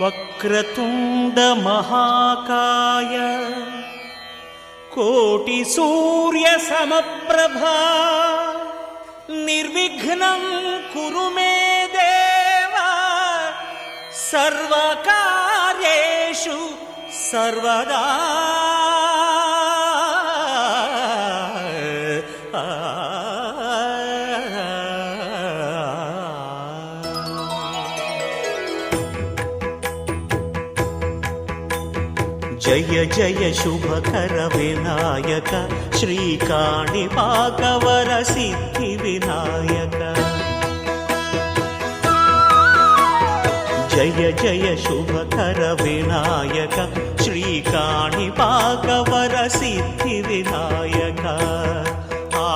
వక్రతుండ మహాకాయ కోటి సూర్య సమప్రభా నిర్విఘ్నం కురు మే దేవ సర్వకార్యేషు సర్వదా. జయ జయ శుభకర వినాయక శ్రీకాణిపాకవర సిద్ధి వినాయక. జయ జయ శుభకర వినాయక శ్రీకాణిపాకవర సిద్ధి వినాయక. ఆ